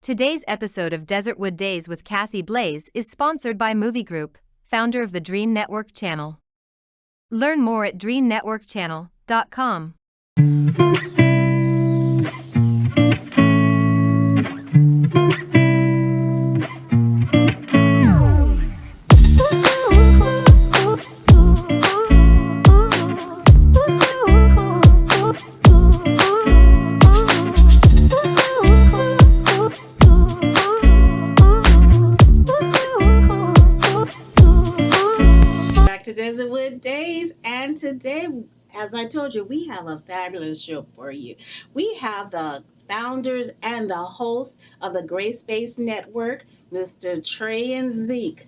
Today's episode of Desertwood Days with Kathy Blaze is sponsored by Movie Group, founder of the Dream Network channel. Learn more at dreamnetworkchannel.com. To Desertwood Days, and today, as I told you, we have a fabulous show for you. We have the founders and the host of the Gray Space Network, Mr. Dray and Zek.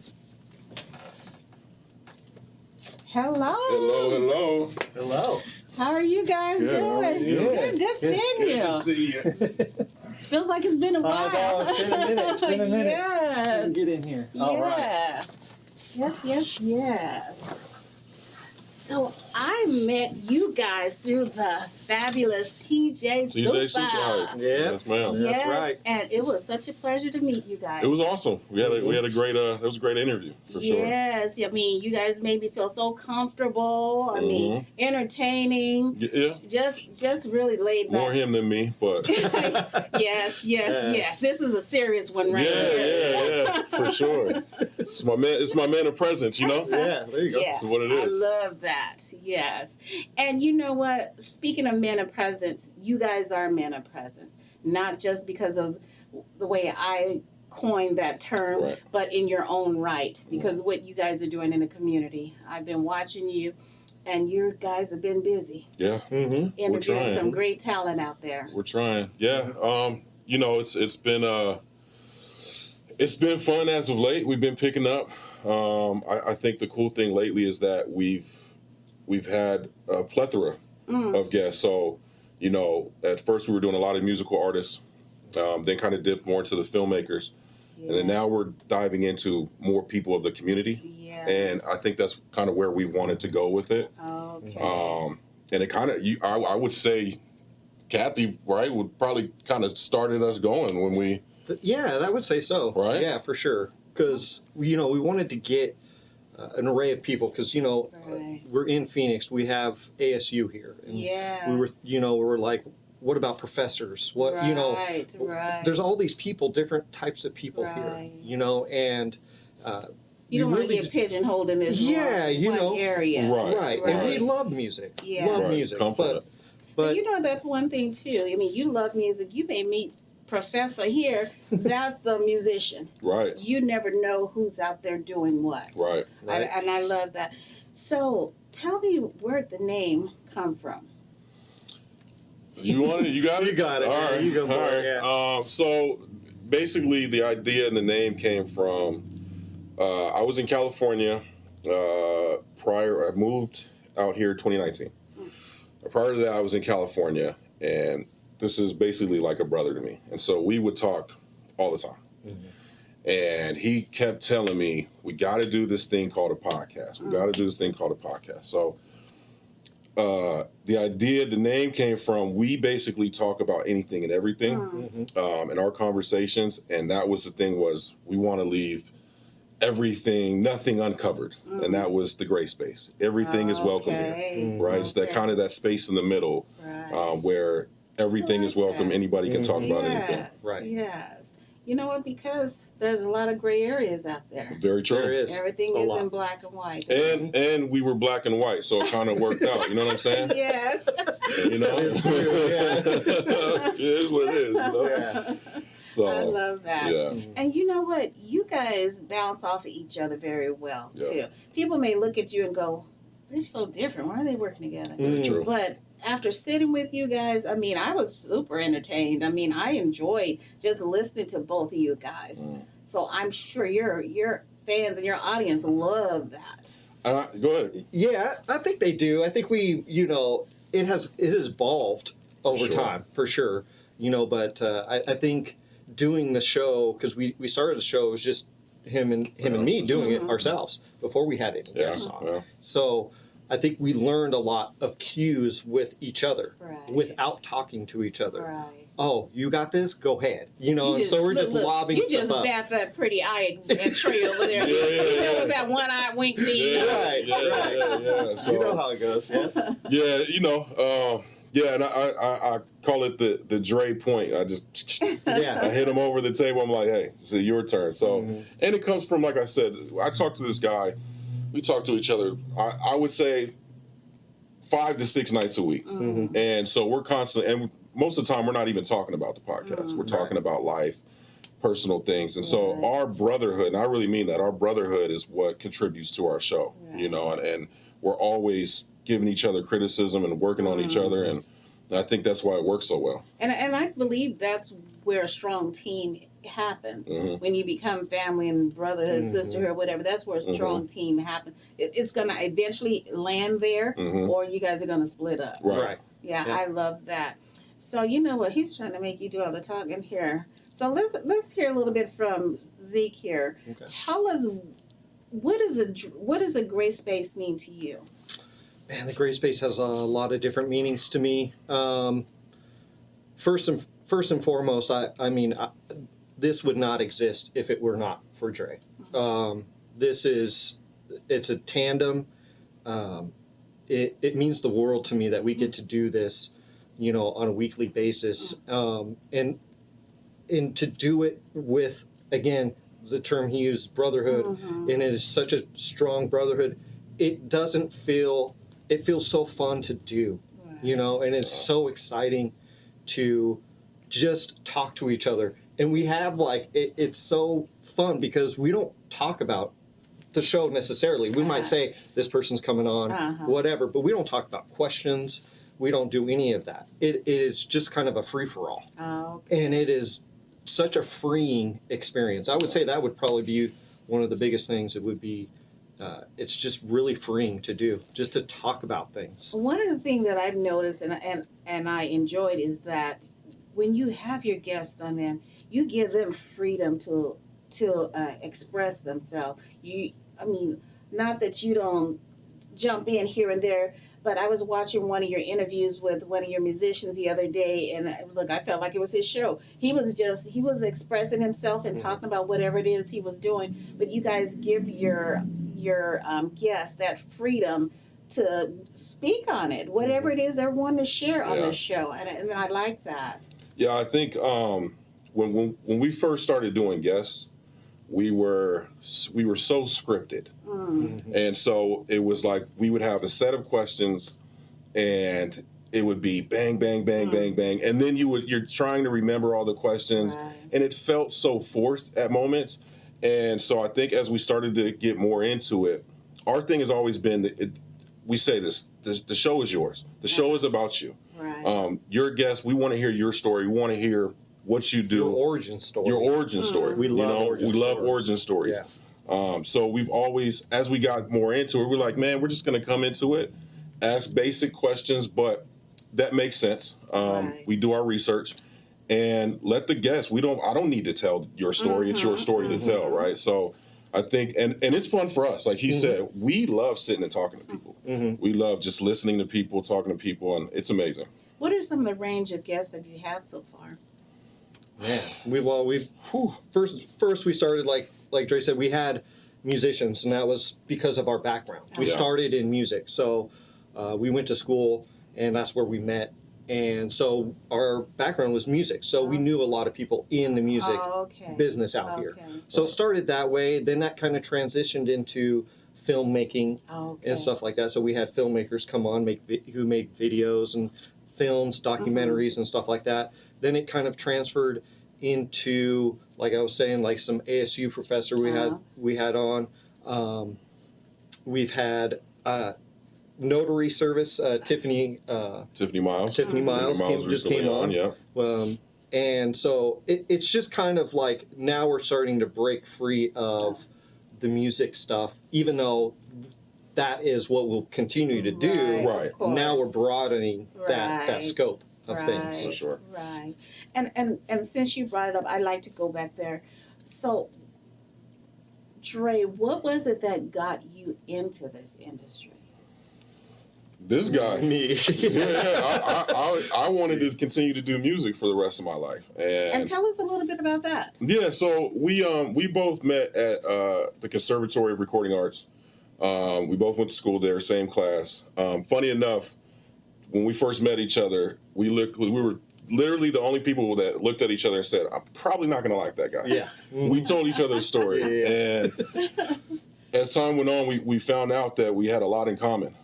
Hello. Hello. Hello. How are you guys doing? Good. Good seeing Good you. to see you. Feels like it's been a while. I know, it's been a minute. It's been a minute. Yes. Get in here. All right. Yes. So I met you guys through the fabulous TJ TJ Super. Yeah. Yes, ma'am. Yeah. That's Yes, right. and it was such a pleasure to meet you guys. It was awesome. We had a great it was a great interview for sure. Yes, I mean, you guys made me feel so comfortable. I mean, entertaining. Yeah. Just really laid back. More him than me, but Yes. This is a serious one right here. yeah, for sure. It's my man of presence, you know? Yeah, there you go. Yes, That's what it is. I love that. Yes. And you know what? Speaking of men of presence, you guys are men of presence. Not just because of the way I coined that term, Right. but in your own right. Because of what you guys are doing in the community. I've been watching you, and you guys have been busy Yeah. Mm-hmm. interviewing trying. some great talent out there. We're trying. Yeah. You know, it's been fun as of late. We've been picking up. I think the cool thing lately is that we've had a plethora of guests. So, you know, at first we were doing a lot of musical artists, then kind of dipped more into the filmmakers. And then now we're diving into more people of the community. Yes. And I think that's kind of where we wanted to go with it. Okay. And it kind of, I would say, Kathy, right, would probably kind of started us going when we... Yeah, I would say so. Right? Yeah, for sure. Because, we wanted to get an array of people because, Right. we're in Phoenix. We have ASU here. And Yes. we were like, what about professors? What, Right. there's all these people, different types of people Right. here, and You don't we want to get pigeonholed in this Yeah, one area. Right. And we love music. Yeah. Love Right. music. Come from it. But you know, that's one thing too. I mean, you love music. You may meet Professor here. That's a musician. Right. You never know who's out there doing what. Right. Right. And I love that. So tell me where the name come from. You want it? You got it? You got it. All Yeah, right. you go for All it, right. yeah. So basically the idea and the name came from, I was in California I moved out here 2019. Prior to that, I was in California, and this is basically like a brother to me. And so we would talk all the time. And he kept telling me, we got to do this thing called a podcast. We got to do this thing called a podcast. So the idea, the name came from, we basically talk about anything and everything in our conversations. And that was the thing, was we want to leave everything, nothing uncovered. And that was the gray space. Everything is welcome here, right? It's that kind of that space in the middle where everything is welcome. Anybody can talk about anything. Right. Yes. You know what? Because there's a lot of gray areas out there. Very true. There is. Everything a is lot. in black and white. And we were black and white, so it kind of worked out. You know what I'm saying? Yes. You know, It is what it it is what it is. You know? Yeah. So I love that. yeah, And you know what? You guys bounce off of each other very well, Yeah. too. People may look at you and go, they're so different. Why are they working together? very true. But after sitting with you guys, I mean, I was super entertained. I mean, I enjoyed just listening to both of you guys. So I'm sure your fans and your audience love that. Go ahead. Yeah, I think they do. I think it has evolved over sure. time, for sure. But I think doing the show, because we started the show, it was just him and me doing it ourselves before we had any guests on. Yeah. So I think we learned a lot of cues with each other Right. without talking to each other. Right. Oh, you got this? Go ahead. You know, You and just- so we're just look, lobbing you stuff just up. bat that pretty eye and Trey over there. Yeah. With that one-eye wink me. Right. Yeah. So, You know how it goes, yeah. yeah, and I call it the Dray point. I just Yeah. I hit him over the table. I'm like, hey, it's your turn. So, Mhm. and it comes from, like I said, I talked to this guy. We talk to each other. I would say 5 to 6 nights a week, Mhm. and so we're constant. And most of the time, we're not even talking about the podcast. We're talking about life, personal things, and so Right. our brotherhood, and I really mean that, our brotherhood is what contributes to our show. Right. And we're always giving each other criticism and working on each other, and I think that's why it works so well. And I believe that's where a strong team happens. Mhm. When you become family and brotherhood, Mhm. sisterhood, whatever, that's where a strong team happens. It's going to eventually land there, Mhm. or you guys are going to split up. Right. Yeah, Yeah. I love that. So you know what? He's trying to make you do all the talking here. So let's hear a little bit from Zeke here. Okay. Tell us what does a gray space mean to you? Man, the gray space has a lot of different meanings to me. First and foremost, this would not exist if it were not for Dray. It's a tandem. It means the world to me that we get to do this, on a weekly basis, and to do it with, again, the term he used, brotherhood, and it is such a strong brotherhood. It feels so fun to do, and it's so exciting to just talk to each other. And we have it's so fun because we don't talk about the show necessarily. We might say this person's coming on, whatever, but we don't talk about questions. We don't do any of that. It is just kind of a free-for-all. Oh, And it is such a freeing experience. I would say that would probably be one of the biggest things. It would be, it's just really freeing to do, just to talk about things. one of the things that I've noticed and I enjoyed is that when you have your guests on them, you give them freedom to express themselves. Not that you don't jump in here and there, but I was watching one of your interviews with one of your musicians the other day, and look, I felt like it was his show. He was expressing himself and talking about whatever it is he was doing, but you guys give your guests that freedom to speak on it, whatever it is they're wanting to share on the show, and I like that. Yeah, I think when we first started doing guests, we were so scripted, and so it was like we would have a set of questions, and it would be bang, bang, bang, bang, bang, and then you're trying to remember all the questions, Right. and it felt so forced at moments. And so I think as we started to get more into it, our thing has always been we say this: the show is yours. The show is about you. Right. You're a guest. We want to hear your story. We want to hear what you do. Your origin story. Your origin story. We love origin stories. Yeah. So we've always, as we got more into it, we're like, man, we're just going to come into it, ask basic questions, but that makes sense. Right. We do our research and let the guests. I don't need to tell your story. It's your story to tell, right? So I think, and it's fun for us. Like he said, we love sitting and talking to people. We love just listening to people, talking to people, and it's amazing. What are some of the range of guests that you had so far? Man, first we started like Dre said, we had musicians, and that was because of our background. We Yeah. started in music, so we went to school, and that's where we met. And so our background was music, so we knew a lot of people in the music business out here. So it started that way. Then that kind of transitioned into filmmaking and stuff like that. So we had filmmakers come on who make videos and films, documentaries, and stuff like that. Then it kind of transferred into, like I was saying, like some ASU professor we had on. We've had notary service, Tiffany Miles. Tiffany Miles just came on. Yeah. And so it's just kind of like now we're starting to break free of the music stuff, even though that is what we'll continue to do. Right. Now we're broadening that scope of things. For sure. Right. And since you brought it up, I'd like to go back there. So, Dre, what was it that got you into this industry? this guy. Me. I wanted to continue to do music for the rest of my life. And tell us a little bit about that. Yeah, so we both met at the Conservatory of Recording Arts. We both went to school there, same class. Funny enough, when we first met each other, we were literally the only people that looked at each other and said, "I'm probably not going to like that guy." Yeah. We told each other a story, and as time went on, we found out that we had a lot in common.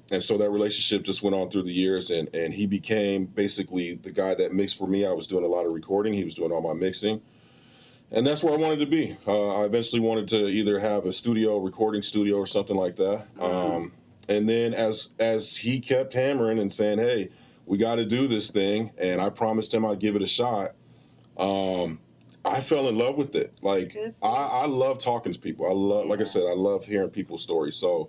And so that relationship just went on through the years, and he became basically the guy that mixed for me. I was doing a lot of recording. He was doing all my mixing. And that's where I wanted to be. I eventually wanted to either have a recording studio or something like that. And then as he kept hammering and saying, "Hey, we got to do this thing," and I promised him I'd give it a shot, I fell in love with it. Like, I love talking to people. Like I said, I love hearing people's stories. So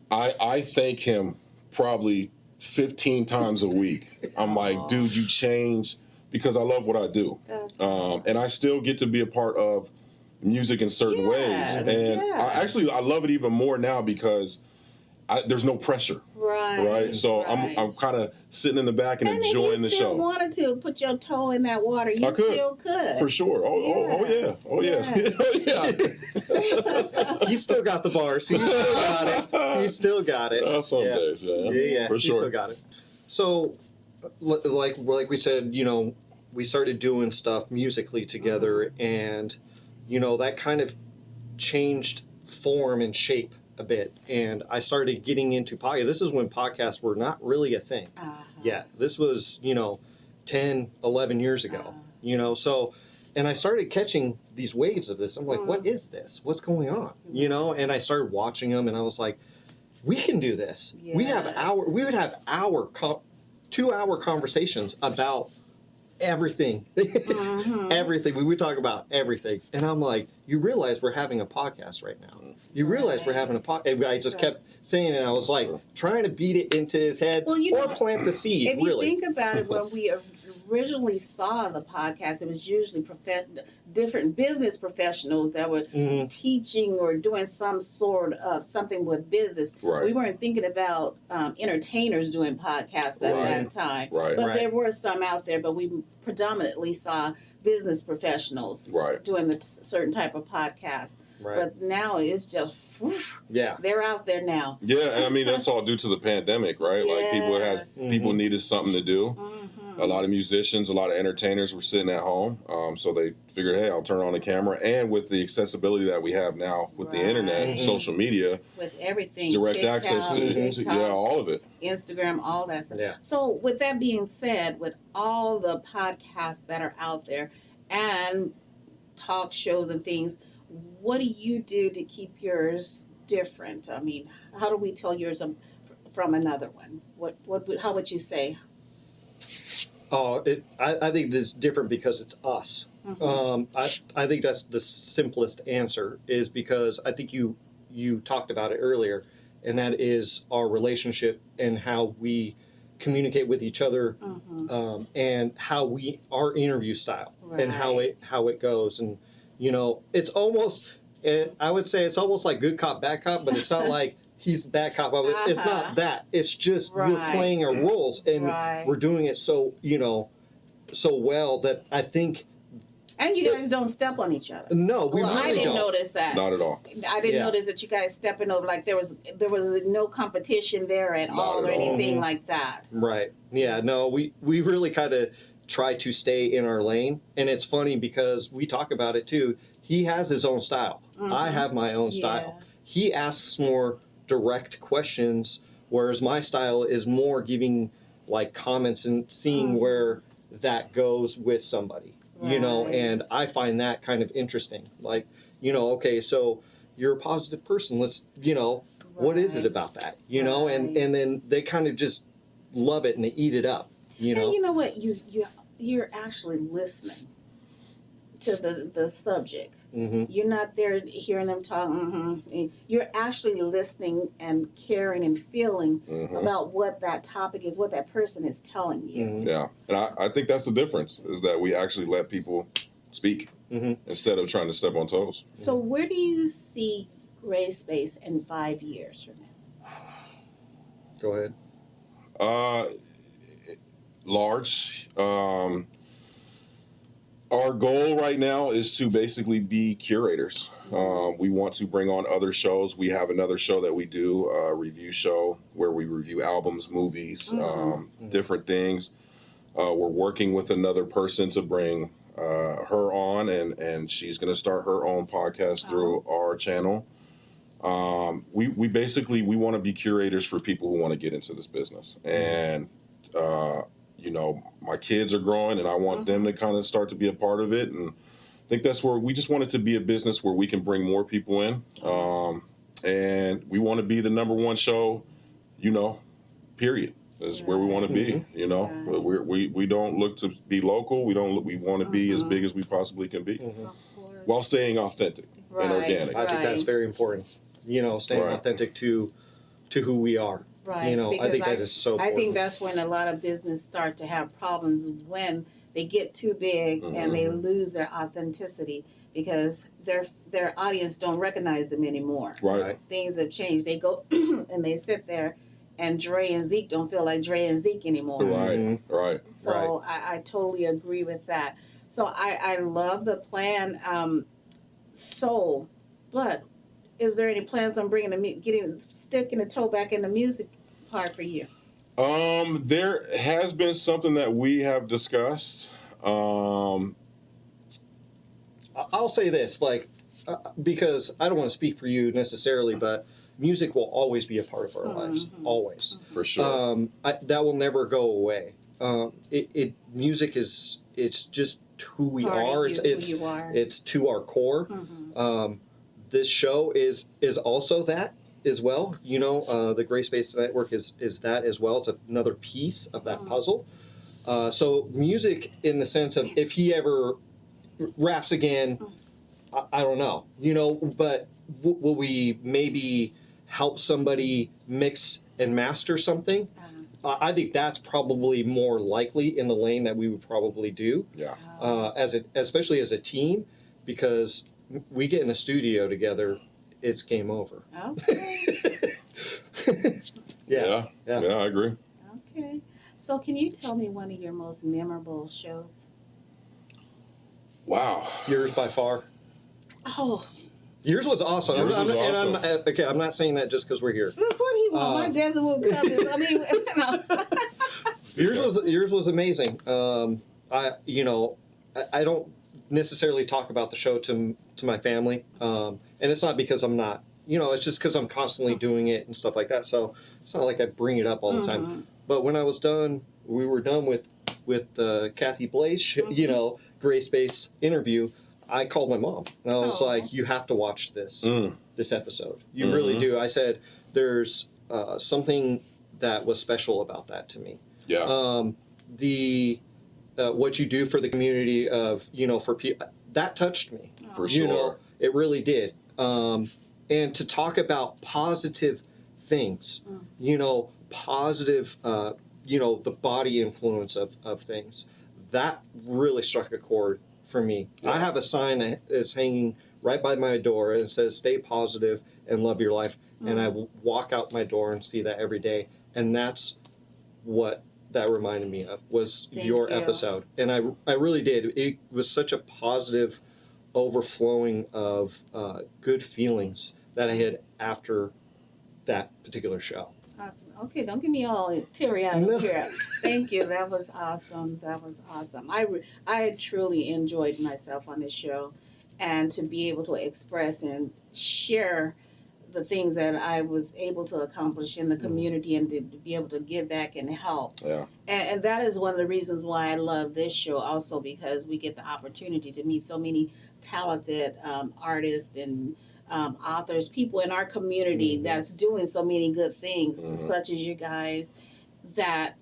I thank him probably 15 times a week. I'm like, dude, you changed, because I love what I do. And I still get to be a part of music in certain ways. And I love it even more now because there's no pressure. Right. So I'm kind of sitting in the back and enjoying the show. If you wanted to put your toe in that water, you still could. For sure. Oh yeah. He still got the bars. He still got it. Some days, yeah. Yeah. For he sure. still got it. So, like we said, we started doing stuff musically together, and that kind of changed form and shape a bit, and I started getting into podcasts. This is when podcasts were not really a thing. Yeah, this was 10, 11 years ago. So, and I started catching these waves of this. I'm like, what is this? What's going on? And I started watching them, and I was like, we can do this. We would have 2-hour conversations about everything. Everything. We would talk about everything. And I'm like, you realize we're having a podcast right now. You realize we're having a podcast. I just kept saying it. I was like trying to beat it into his head or plant the seed. If you think about it, when we originally saw the podcast, it was usually different business professionals that were teaching or doing some sort of something with business. We weren't thinking about entertainers doing podcasts at that time. But there were some out there, but we predominantly saw business professionals doing the certain type of podcast. But now it's just, they're out there now. Yeah, and I mean, that's all due to the pandemic, right? Like people needed something to do. A lot of musicians, a lot of entertainers were sitting at home. So they figured, hey, I'll turn on the camera. And with the accessibility that we have now with the internet, social media, with everything, direct TikTok, access to all of it. Instagram, all that stuff. Yeah. So with that being said, with all the podcasts that are out there and talk shows and things, what do you do to keep yours different? I mean, how do we tell yours from another one? How would you say? I think it's different because it's us. I think that's the simplest answer, is because I think you talked about it earlier, and that is our relationship and how we communicate with each other, and our interview style and how it goes. And it's almost, I would say it's almost like good cop, bad cop, but it's not like he's bad cop. It's not that. It's just we're playing our roles, and we're doing it so so well that I think. And you guys don't step on each other. No, we really don't. I didn't notice that. Not at all. I didn't notice that you guys stepping over, like there was no competition there at all or anything like that. Right. Yeah. No, we really kind of try to stay in our lane, and it's funny because we talk about it too. He has his own style. I have my own style. He asks more direct questions, whereas my style is more giving like comments and seeing where that goes with somebody. And I find that kind of interesting. Like, okay, so you're a positive person. Let's, what is it about that? And then they kind of just love it and they eat it up. And you know what? You're actually listening to the subject. You're not there hearing them talk. You're actually listening and caring and feeling about what that topic is, what that person is telling you. Yeah, and I think that's the difference, is that we actually let people speak instead of trying to step on toes. So where do you see Gray Space in 5 years from now? Go ahead. Large. Our goal right now is to basically be curators. We want to bring on other shows. We have another show that we do, a review show where we review albums, movies, different things. We're working with another person to bring her on, and she's going to start her own podcast through our channel. We basically, we want to be curators for people who want to get into this business. And, you know, my kids are growing and I want them to kind of start to be a part of it. And I think that's where we just want it to be a business where we can bring more people in. And we want to be the #1 show, you know, period. Is where we want to be, you know. We don't look to be local. We want to be as big as we possibly can be, while staying authentic and organic. I think that's very important. You know, staying authentic to who we are. Right. You know, I think that is so important. I think that's when a lot of business start to have problems, when they get too big and they lose their authenticity, because their audience don't recognize them anymore. Right. Things have changed. They go and they sit there, and Dray and Zek don't feel like Dray and Zek anymore. Right. Right. So I totally agree with that. So I love the plan. But is there any plans on sticking the toe back in the music part for you? There has been something that we have discussed. I'll say this, like, because I don't want to speak for you necessarily, but music will always be a part of our lives, always. For sure. That will never go away. Music it's just who we are. It's to our core. This show is also that as well. You know, the Gray Space Network is that as well. It's another piece of that puzzle. So music, in the sense of, if he ever raps again, I don't know. You know, but will we maybe help somebody mix and master something? I think that's probably more likely in the lane that we would probably do. Yeah. Especially as a team, because we get in a studio together, it's game over. Okay. Yeah, I agree. Okay. So can you tell me one of your most memorable shows? Wow. Yours by far. Oh. Yours was awesome. I'm not saying that just because we're here. Look what he want. My desert will come. I mean, yours was amazing. I don't necessarily talk about the show to my family, and it's not because I'm not. You know, it's just because I'm constantly doing it and stuff like that. So it's not like I bring it up all the time. But when I was done, we were done with Kathy Blaze, you know, Gray Space interview. I called my mom and I was like, "You have to watch this episode. You really do." I said, "There's something that was special about that to me." Yeah. What you do for the community of, you know, for people, that touched me. For sure. You know, it really did. And to talk about positive things, you know, positive, you know, the body influence of things, that really struck a chord for me. Yeah. I have a sign that's hanging right by my door and it says, "Stay positive and love your life." And I walk out my door and see that every day. And that's what that reminded me of, was your episode. And I really did. It was such a positive overflowing of good feelings that I had after that particular show. Awesome. Okay, don't get me all teary-eyed here. Thank you. That was awesome. That was awesome. I truly enjoyed myself on this show, and to be able to express and share the things that I was able to accomplish in the community, and to be able to give back and help. Yeah. And that is one of the reasons why I love this show also, because we get the opportunity to meet so many talented artists and authors, people in our community that's doing so many good things, such as you guys, that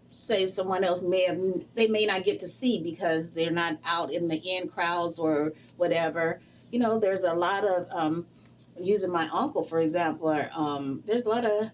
say someone else they may not get to see because they're not out in the in crowds or whatever. You know, there's a lot of using my uncle for example, there's a lot of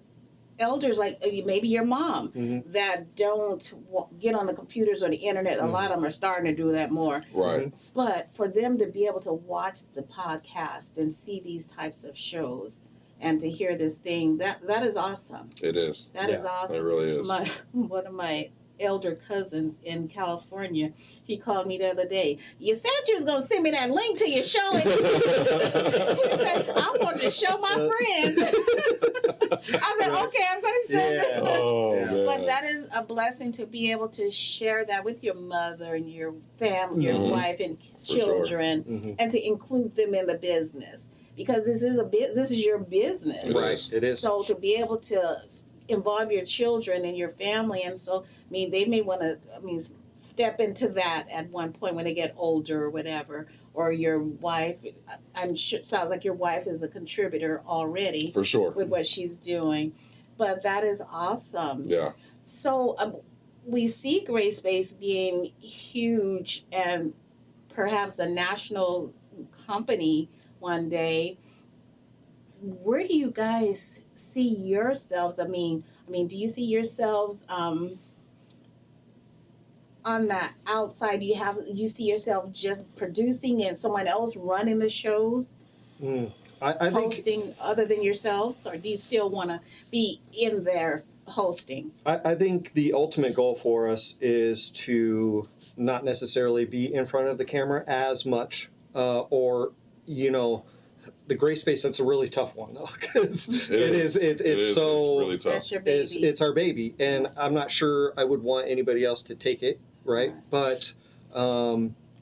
elders, like maybe your mom, that don't get on the computers or the internet. A lot of them are starting to do that more. Right. But for them to be able to watch the podcast and see these types of shows and to hear this thing, that is awesome. It is. That is It awesome. really is. One of my elder cousins in California, he called me the other day. You said you was gonna send me that link to your show. And he said, I want to show my friends. I said, okay, I'm gonna send it. Oh, man. But that is a blessing to be able to share that with your mother and your family, your wife and children, and to include them in the business, because this is your business. Right, it is. So to be able to involve your children and your family, and so they may want to step into that at one point when they get older or whatever, or your wife. I'm sure it sounds like your wife is a contributor already For sure. with what she's doing, but that is awesome. Yeah. So we see Gray Space being huge and perhaps a national company one day. Where do you guys see yourselves? I mean, do you see yourselves on the outside? Do you see yourself just producing and someone else running the shows, I hosting think, other than yourselves, or do you still want to be in there hosting? I think the ultimate goal for us is to not necessarily be in front of the camera as much, or the Gray Space. That's a really tough one though, because it's so really tough. That's your baby. it's our baby, and I'm not sure I would want anybody else to take it, right? But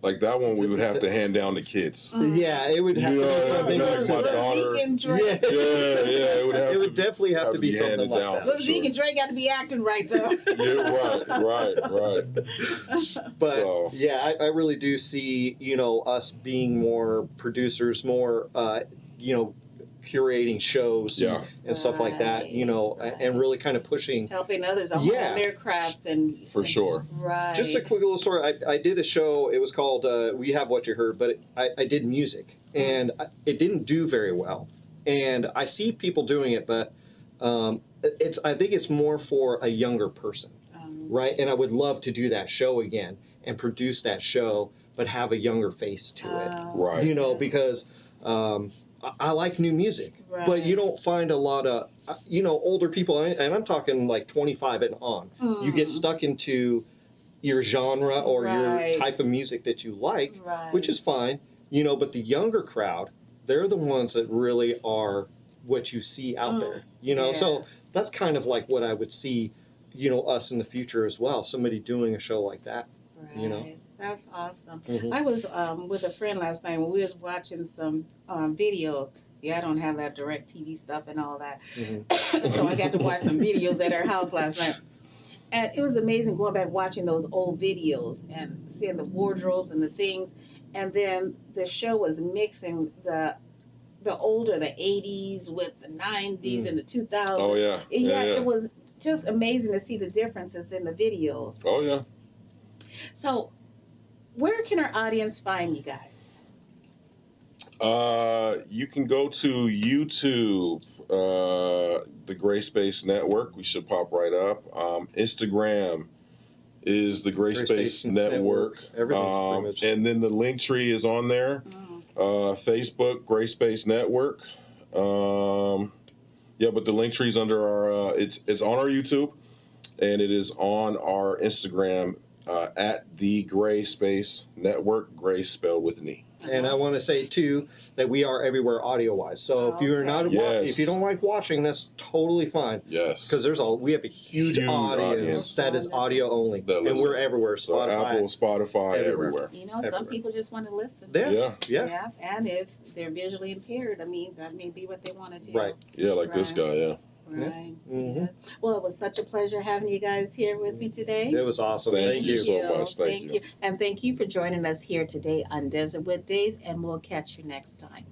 Like that one, we would have to hand down to kids. yeah, it would have to be something like like my that. daughter. Zeke and Dre. Yeah. It would have It would definitely have to be something handed like down that. for But Zeke and Dre got to be acting right though. Right. But So- yeah, I really do see, us being more producers, more, curating shows Yeah. and stuff like that, Right. and really kind of pushing. Helping others hone Yeah. their crafts and For sure. right. Just a quick little story. I did a show. It was called We Have What You Heard, but I did music, and it didn't do very well. And I see people doing it, but I think it's more for a younger person, right? And I would love to do that show again and produce that show, but have a younger face to it, Right. because I like new music, Right. but you don't find a lot of, older people, and I'm talking like 25 and on. You get stuck into your genre or Right. your type of music that you like, Right. which is fine, but the younger crowd, they're the ones that really are what you see out there, Yeah. So that's kind of like what I would see, us in the future as well, somebody doing a show like that. Right. That's awesome. Mhm. I was with a friend last night when we was watching some videos. Yeah, I don't have that direct TV stuff and all that. So I got to watch some videos at her house last night. And it was amazing going back watching those old videos and seeing the wardrobes and the things. And then the show was mixing the older, the 80s with the 90s and the 2000s. Oh yeah. Yeah, it was just amazing to see the differences in the videos. Oh yeah. So, where can our audience find you guys? You can go to YouTube, the Gray Space Network. We should pop right up. Instagram is the Gray Space Network. Everything's pretty much. And then the link tree is on there. Facebook, Gray Space Network. But the link tree is under our. It's on our YouTube, and it is on our Instagram at the Gray Space Network. Gray spelled with an E. And I want to say too that we are everywhere audio wise. So if you're not, Yes. if you don't like watching, that's totally fine. Yes. Because we have a huge audience audience. that is audio only, That and listen. we're everywhere. So Spotify. Apple, Spotify, everywhere. everywhere. You know, some Everywhere. people just want to listen. Yeah. Yeah. And if they're visually impaired, that may be what they want to do. Right. Yeah, like this guy, yeah. Right. Mhm. Yeah. Well, it was such a pleasure having you guys here with me today. It was awesome. Thank you so much. Thank you. And thank you for joining us here today on Desertwood Days, and we'll catch you next time.